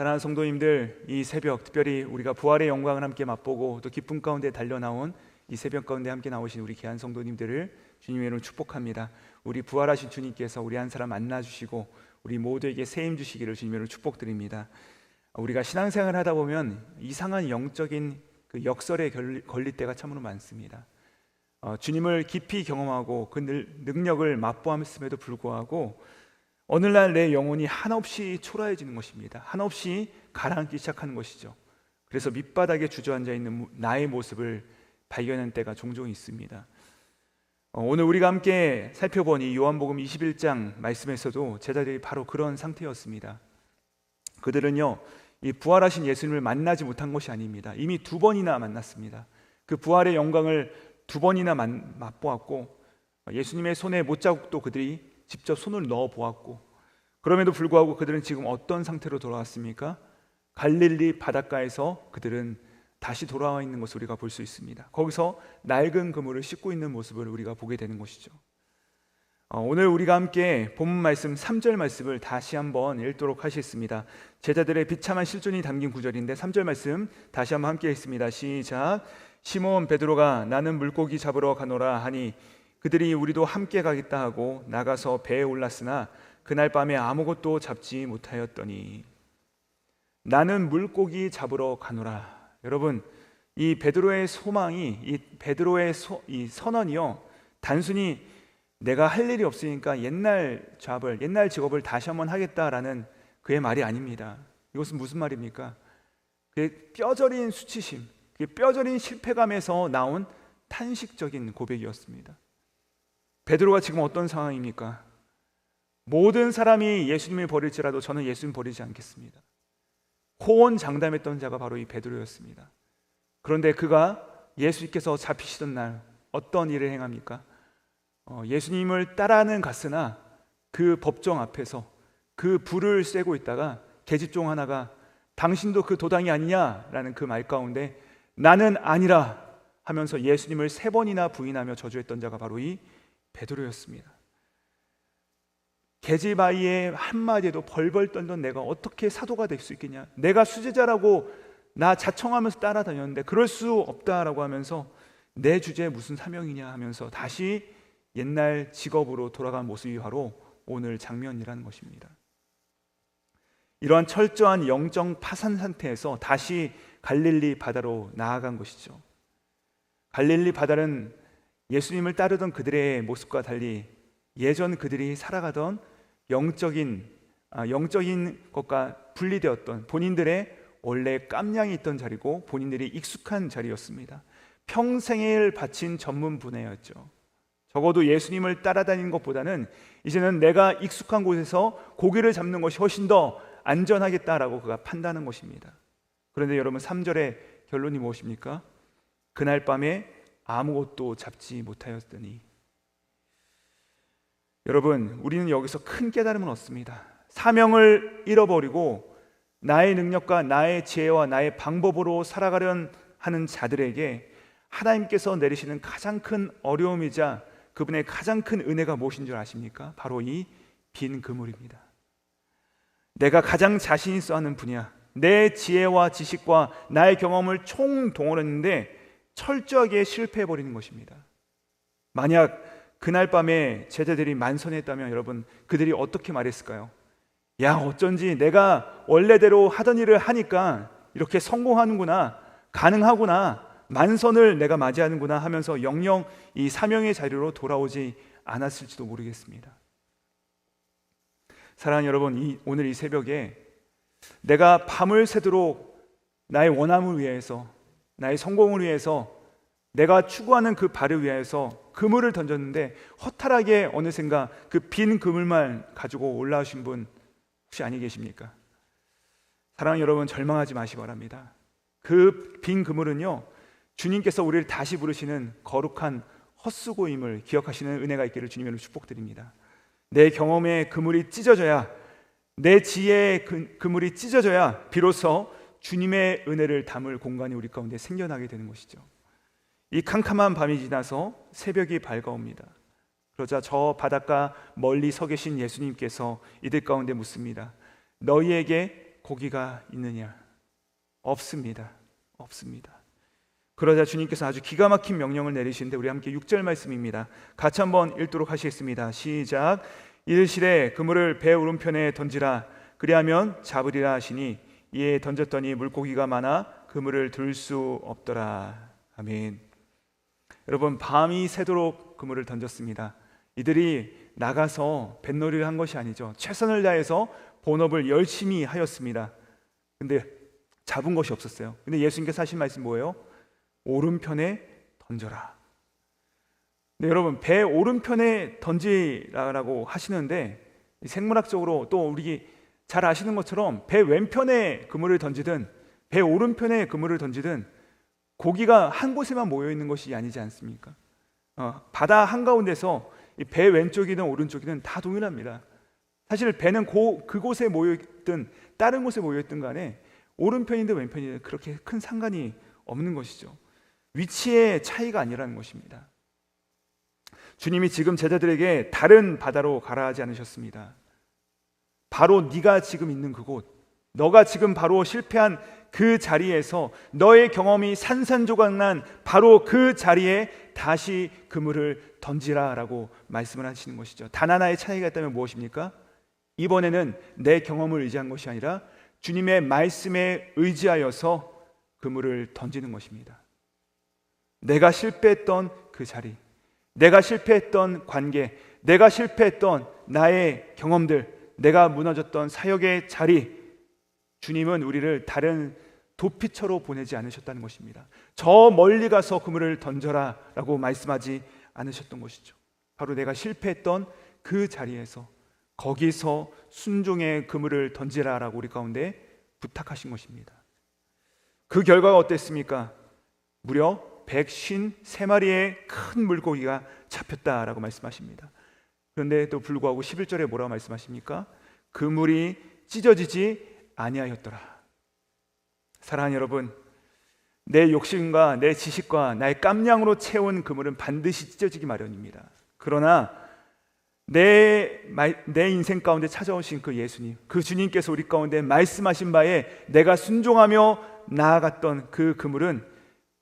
사랑하는 성도님들, 이 새벽 특별히 우리가 부활의 영광을 함께 맛보고 또 기쁨 가운데 달려나온 이 새벽 가운데 함께 나오신 우리 귀한 성도님들을 주님의 이름으로 축복합니다. 우리 부활하신 주님께서 우리 한 사람 만나주시고 우리 모두에게 세임 주시기를 주님의 이름으로 축복드립니다. 우리가 신앙생활을 하다 보면 이상한 영적인 그 역설에 걸릴 때가 참으로 많습니다. 주님을 깊이 경험하고 그 능력을 맛보았음에도 불구하고 어느 날 내 영혼이 한없이 초라해지는 것입니다. 한없이 가라앉기 시작하는 것이죠. 그래서 밑바닥에 주저앉아 있는 나의 모습을 발견하는 때가 종종 있습니다. 오늘 우리가 함께 살펴본 이 요한복음 21장 말씀에서도 제자들이 바로 그런 상태였습니다. 그들은요, 이 부활하신 예수님을 만나지 못한 것이 아닙니다. 이미 2번이나 만났습니다. 그 부활의 영광을 2번이나 맛보았고 예수님의 손에 못자국도 그들이 직접 손을 넣어 보았고, 그럼에도 불구하고 그들은 지금 어떤 상태로 돌아왔습니까? 갈릴리 바닷가에서 그들은 다시 돌아와 있는 것을 우리가 볼 수 있습니다. 거기서 낡은 그물을 씻고 있는 모습을 우리가 보게 되는 것이죠. 오늘 우리가 함께 본문 말씀 3절 말씀을 다시 한번 읽도록 하시겠습니다. 제자들의 비참한 실존이 담긴 구절인데 3절 말씀 다시 한번 함께 읽습니다. 시작. 시몬 베드로가 나는 물고기 잡으러 가노라 하니 그들이 우리도 함께 가겠다 하고 나가서 배에 올랐으나 그날 밤에 아무것도 잡지 못하였더니. 나는 물고기 잡으러 가노라. 여러분, 이 베드로의 소망이, 이 베드로의 이 선언이요, 단순히 내가 할 일이 없으니까 옛날 직업을 다시 한번 하겠다라는 그의 말이 아닙니다. 이것은 무슨 말입니까? 그의 뼈저린 수치심, 그의 뼈저린 실패감에서 나온 탄식적인 고백이었습니다. 베드로가 지금 어떤 상황입니까? 모든 사람이 예수님을 버릴지라도 저는 예수님 버리지 않겠습니다. 호언장담했던 자가 바로 이 베드로였습니다. 그런데 그가 예수님께서 잡히시던 날 어떤 일을 행합니까? 예수님을 따라는 갔으나 그 법정 앞에서 그 불을 쐬고 있다가 계집종 하나가 당신도 그 도당이 아니냐라는 그 말 가운데 나는 아니라 하면서 예수님을 3번이나 부인하며 저주했던 자가 바로 이 베드로였습니다. 계집아이의 한마디에도 벌벌 떨던 내가 어떻게 사도가 될 수 있겠냐, 내가 수제자라고 나 자청하면서 따라다녔는데 그럴 수 없다라고 하면서 내 주제에 무슨 사명이냐 하면서 다시 옛날 직업으로 돌아간 모습이 바로 오늘 장면이라는 것입니다. 이러한 철저한 영적 파산 상태에서 다시 갈릴리 바다로 나아간 것이죠. 갈릴리 바다는 예수님을 따르던 그들의 모습과 달리 예전 그들이 살아가던 영적인 것과 분리되었던 본인들의 원래 깜냥이 있던 자리고 본인들이 익숙한 자리였습니다. 평생을 바친 전문 분야였죠. 적어도 예수님을 따라다니는 것보다는 이제는 내가 익숙한 곳에서 고기를 잡는 것이 훨씬 더 안전하겠다라고 그가 판단한 것입니다. 그런데 여러분 3절의 결론이 무엇입니까? 그날 밤에 아무것도 잡지 못하였더니. 여러분, 우리는 여기서 큰 깨달음을 얻습니다. 사명을 잃어버리고 나의 능력과 나의 지혜와 나의 방법으로 살아가려 하는 자들에게 하나님께서 내리시는 가장 큰 어려움이자 그분의 가장 큰 은혜가 무엇인 줄 아십니까? 바로 이 빈 그물입니다. 내가 가장 자신 있어 하는 분야, 내 지혜와 지식과 나의 경험을 총동원했는데 철저하게 실패해버리는 것입니다. 만약 그날 밤에 제자들이 만선했다면 여러분, 그들이 어떻게 말했을까요? 야, 어쩐지 내가 원래대로 하던 일을 하니까 이렇게 성공하는구나, 가능하구나, 만선을 내가 맞이하는구나 하면서 영영 이 사명의 자리로 돌아오지 않았을지도 모르겠습니다. 사랑하는 여러분, 오늘 이 새벽에 내가 밤을 새도록 나의 원함을 위해서, 나의 성공을 위해서, 내가 추구하는 그 바를 위해서 그물을 던졌는데 허탈하게 어느샌가 그 빈 그물만 가지고 올라오신 분 혹시 아니 계십니까? 사랑하는 여러분, 절망하지 마시기 바랍니다. 그 빈 그물은요, 주님께서 우리를 다시 부르시는 거룩한 헛수고임을 기억하시는 은혜가 있기를 주님으로 축복드립니다. 내 경험의 그물이 찢어져야, 내 지혜의 그물이 찢어져야 비로소 주님의 은혜를 담을 공간이 우리 가운데 생겨나게 되는 것이죠. 이 캄캄한 밤이 지나서 새벽이 밝아옵니다. 그러자 저 바닷가 멀리 서 계신 예수님께서 이들 가운데 묻습니다. 너희에게 고기가 있느냐? 없습니다. 없습니다. 그러자 주님께서 아주 기가 막힌 명령을 내리시는데 우리 함께 6절 말씀입니다. 같이 한번 읽도록 하시겠습니다. 시작. 이르시되 그물을 배 오른편에 던지라. 그리하면 잡으리라 하시니 이에 던졌더니 물고기가 많아 그물을 들 수 없더라. 아멘. 여러분, 밤이 새도록 그물을 던졌습니다. 이들이 나가서 뱃놀이를 한 것이 아니죠. 최선을 다해서 본업을 열심히 하였습니다. 근데 잡은 것이 없었어요. 근데 예수님께서 하신 말씀 뭐예요? 오른편에 던져라. 네, 여러분, 배 오른편에 던지라고 하시는데 생물학적으로 또 우리 잘 아시는 것처럼 배 왼편에 그물을 던지든 배 오른편에 그물을 던지든 고기가 한 곳에만 모여 있는 것이 아니지 않습니까? 바다 한가운데서 배 왼쪽이든 오른쪽이든 다 동일합니다. 사실 배는 그곳에 모여있든 다른 곳에 모여있든 간에 오른편이든 왼편이든 그렇게 큰 상관이 없는 것이죠. 위치의 차이가 아니라는 것입니다. 주님이 지금 제자들에게 다른 바다로 가라 하지 않으셨습니다. 바로 네가 지금 있는 그곳, 너가 지금 바로 실패한 그 자리에서 너의 경험이 산산조각난 바로 그 자리에 다시 그물을 던지라라고 말씀을 하시는 것이죠. 단 하나의 차이가 있다면 무엇입니까? 이번에는 내 경험을 의지한 것이 아니라 주님의 말씀에 의지하여서 그물을 던지는 것입니다. 내가 실패했던 그 자리, 내가 실패했던 관계, 내가 실패했던 나의 경험들, 내가 무너졌던 사역의 자리, 주님은 우리를 다른 도피처로 보내지 않으셨다는 것입니다. 저 멀리 가서 그물을 던져라 라고 말씀하지 않으셨던 것이죠. 바로 내가 실패했던 그 자리에서 거기서 순종의 그물을 던지라 라고 우리 가운데 부탁하신 것입니다. 그 결과가 어땠습니까? 무려 153마리의 큰 물고기가 잡혔다라고 말씀하십니다. 그런데도 불구하고 11절에 뭐라고 말씀하십니까? 그물이 찢어지지 아니하였더라. 사랑하는 여러분, 내 욕심과 내 지식과 나의 깜냥으로 채운 그물은 반드시 찢어지기 마련입니다. 그러나 내 인생 가운데 찾아오신 그 예수님, 그 주님께서 우리 가운데 말씀하신 바에 내가 순종하며 나아갔던 그 그물은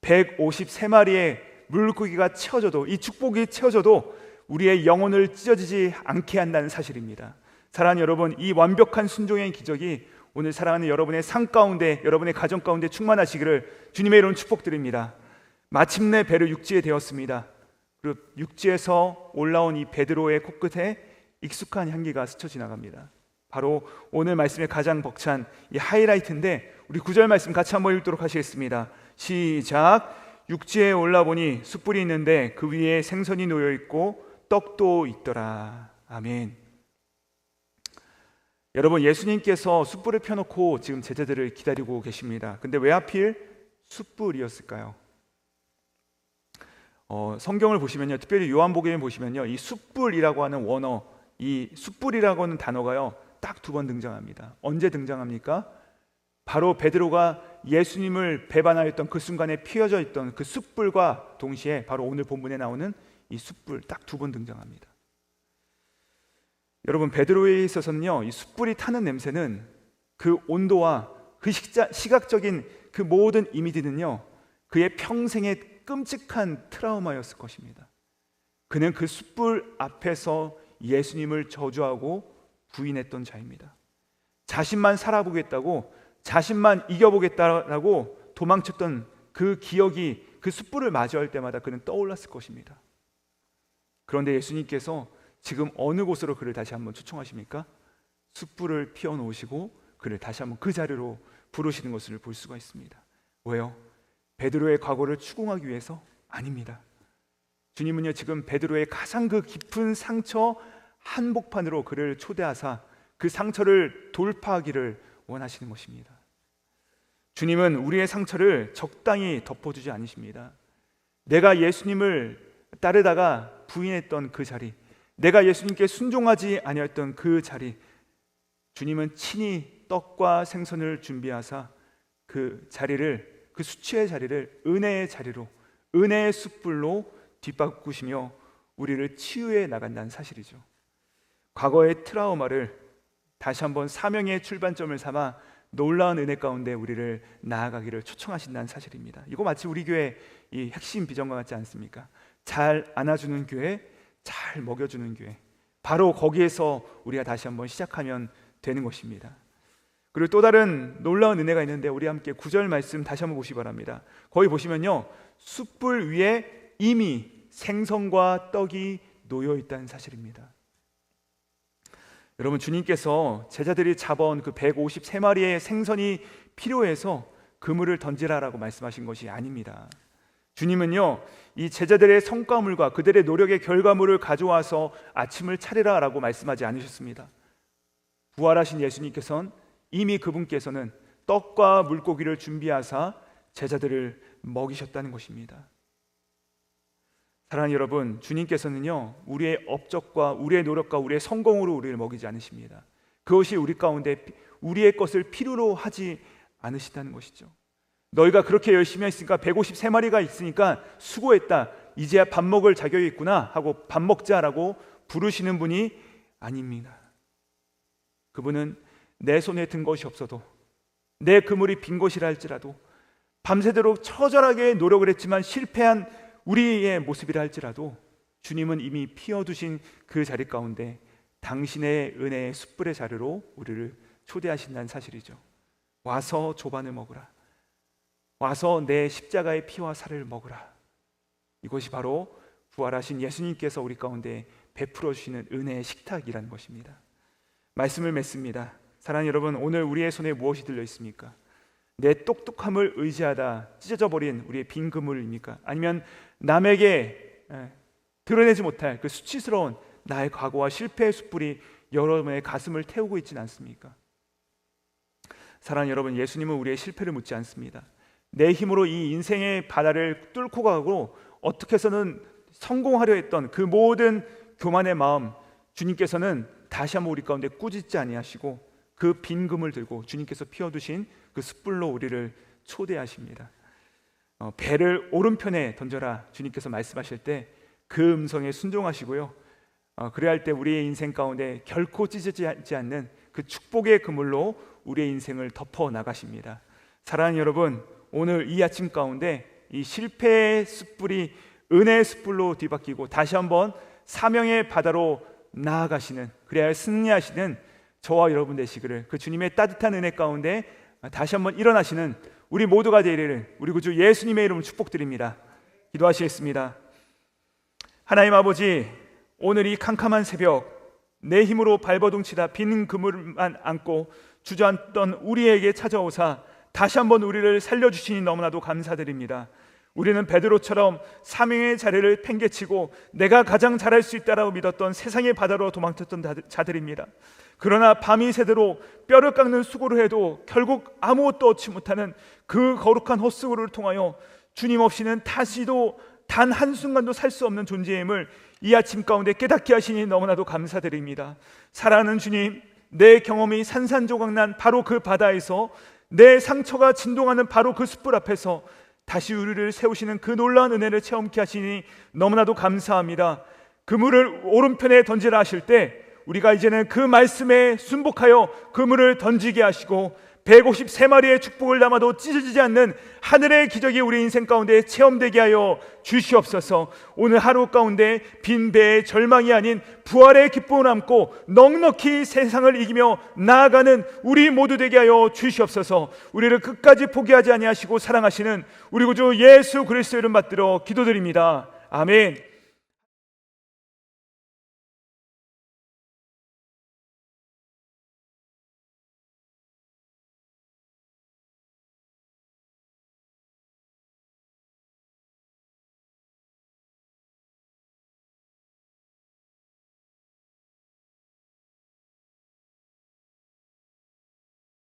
153마리의 물고기가 채워져도, 이 축복이 채워져도 우리의 영혼을 찢어지지 않게 한다는 사실입니다. 사랑하는 여러분, 이 완벽한 순종의 기적이 오늘 사랑하는 여러분의 삶 가운데, 여러분의 가정 가운데 충만하시기를 주님의 이름 축복드립니다. 마침내 배를 육지에 대었습니다. 그리고 육지에서 올라온 이 베드로의 코끝에 익숙한 향기가 스쳐 지나갑니다. 바로 오늘 말씀의 가장 벅찬 이 하이라이트인데, 우리 9절 말씀 같이 한번 읽도록 하시겠습니다. 시작. 육지에 올라보니 숯불이 있는데 그 위에 생선이 놓여 있고 떡도 있더라. 아멘. 여러분, 예수님께서 숯불을 펴놓고 지금 제자들을 기다리고 계십니다. 근데 왜 하필 숯불이었을까요? 성경을 보시면요, 특별히 요한복음에 보시면요, 이 숯불이라고 하는 원어, 이 숯불이라고 하는 단어가요 딱 2번 등장합니다. 언제 등장합니까? 바로 베드로가 예수님을 배반하였던 그 순간에 피어져 있던 그 숯불과 동시에 바로 오늘 본문에 나오는 이 숯불 딱 2번 등장합니다. 여러분, 베드로에 있어서는요, 이 숯불이 타는 냄새는 그 온도와 그 시각적인 그 모든 이미지는요, 그의 평생의 끔찍한 트라우마였을 것입니다. 그는 그 숯불 앞에서 예수님을 저주하고 부인했던 자입니다. 자신만 살아보겠다고, 자신만 이겨보겠다라고 도망쳤던 그 기억이 그 숯불을 마주할 때마다 그는 떠올랐을 것입니다. 그런데 예수님께서 지금 어느 곳으로 그를 다시 한번 초청하십니까? 숯불을 피워놓으시고 그를 다시 한번 그 자리로 부르시는 것을 볼 수가 있습니다. 왜요? 베드로의 과거를 추궁하기 위해서? 아닙니다. 주님은요, 지금 베드로의 가장 그 깊은 상처 한복판으로 그를 초대하사 그 상처를 돌파하기를 원하시는 것입니다. 주님은 우리의 상처를 적당히 덮어주지 않으십니다. 내가 예수님을 따르다가 부인했던 그 자리, 내가 예수님께 순종하지 아니었던 그 자리, 주님은 친히 떡과 생선을 준비하사 그 자리를, 그 수치의 자리를 은혜의 자리로, 은혜의 숯불로 뒤바꾸시며 우리를 치유해 나간다는 사실이죠. 과거의 트라우마를 다시 한번 사명의 출발점을 삼아 놀라운 은혜 가운데 우리를 나아가기를 초청하신다는 사실입니다. 이거 마치 우리 교회 이 핵심 비전과 같지 않습니까? 잘 안아주는 교회, 잘 먹여주는 교회, 바로 거기에서 우리가 다시 한번 시작하면 되는 것입니다. 그리고 또 다른 놀라운 은혜가 있는데 우리 함께 9절 말씀 다시 한번 보시기 바랍니다. 거기 보시면요, 숯불 위에 이미 생선과 떡이 놓여 있다는 사실입니다. 여러분, 주님께서 제자들이 잡아온 그 153마리의 생선이 필요해서 그물을 던지라라고 말씀하신 것이 아닙니다. 주님은요, 이 제자들의 성과물과 그들의 노력의 결과물을 가져와서 아침을 차리라라고 말씀하지 않으셨습니다. 부활하신 예수님께서는 이미 그분께서는 떡과 물고기를 준비하사 제자들을 먹이셨다는 것입니다. 사랑하는 여러분, 주님께서는요, 우리의 업적과 우리의 노력과 우리의 성공으로 우리를 먹이지 않으십니다. 그것이 우리 가운데 우리의 것을 필요로 하지 않으신다는 것이죠. 너희가 그렇게 열심히 했으니까 153마리가 있으니까 수고했다, 이제야 밥 먹을 자격이 있구나 하고 밥 먹자라고 부르시는 분이 아닙니다. 그분은 내 손에 든 것이 없어도, 내 그물이 빈 것이라 할지라도, 밤새도록 처절하게 노력을 했지만 실패한 우리의 모습이라 할지라도 주님은 이미 피워두신 그 자리 가운데 당신의 은혜의 숯불의 자리로 우리를 초대하신다는 사실이죠. 와서 조반을 먹으라, 와서 내 십자가의 피와 살을 먹으라. 이것이 바로 부활하신 예수님께서 우리 가운데 베풀어 주시는 은혜의 식탁이라는 것입니다. 말씀을 맺습니다. 사랑하는 여러분, 오늘 우리의 손에 무엇이 들려 있습니까? 내 똑똑함을 의지하다 찢어져 버린 우리의 빈 그물입니까? 아니면 남에게 드러내지 못할 그 수치스러운 나의 과거와 실패의 숯불이 여러분의 가슴을 태우고 있지는 않습니까? 사랑하는 여러분, 예수님은 우리의 실패를 묻지 않습니다. 내 힘으로 이 인생의 바다를 뚫고 가고 어떻게 해서는 성공하려 했던 그 모든 교만의 마음, 주님께서는 다시 한번 우리 가운데 꾸짖지 아니하시고 그 빈 금을 들고 주님께서 피워두신 그 숯불로 우리를 초대하십니다. 배를 오른편에 던져라 주님께서 말씀하실 때 그 음성에 순종하시고요, 그래야 할 때 우리의 인생 가운데 결코 찢어지지 않는 그 축복의 그물로 우리의 인생을 덮어 나가십니다. 사랑하는 여러분, 오늘 이 아침 가운데 이 실패의 숯불이 은혜의 숯불로 뒤바뀌고 다시 한번 사명의 바다로 나아가시는, 그래야 승리하시는 저와 여러분 되시기를, 그 주님의 따뜻한 은혜 가운데 다시 한번 일어나시는 우리 모두가 되리를 우리 구주 예수님의 이름으로 축복드립니다. 기도하시겠습니다. 하나님 아버지, 오늘 이 캄캄한 새벽 내 힘으로 발버둥치다 빈 그물만 안고 주저앉던 우리에게 찾아오사 다시 한번 우리를 살려주시니 너무나도 감사드립니다. 우리는 베드로처럼 사명의 자리를 팽개치고 내가 가장 잘할 수 있다라고 믿었던 세상의 바다로 도망쳤던 자들입니다. 그러나 밤이 새도록 뼈를 깎는 수고를 해도 결국 아무것도 얻지 못하는 그 거룩한 헛수고를 통하여 주님 없이는 다시도 단 한순간도 살 수 없는 존재임을 이 아침 가운데 깨닫게 하시니 너무나도 감사드립니다. 사랑하는 주님, 내 경험이 산산조각난 바로 그 바다에서, 내 상처가 진동하는 바로 그 숯불 앞에서 다시 우리를 세우시는 그 놀라운 은혜를 체험케 하시니 너무나도 감사합니다. 그물을 오른편에 던지라 하실 때 우리가 이제는 그 말씀에 순복하여 그물을 던지게 하시고 153마리의 축복을 담아도 찢어지지 않는 하늘의 기적이 우리 인생 가운데 체험되게 하여 주시옵소서. 오늘 하루 가운데 빈 배의 절망이 아닌 부활의 기쁨을 안고 넉넉히 세상을 이기며 나아가는 우리 모두 되게 하여 주시옵소서. 우리를 끝까지 포기하지 아니하시고 사랑하시는 우리 구주 예수 그리스도 이름 받들어 기도드립니다. 아멘.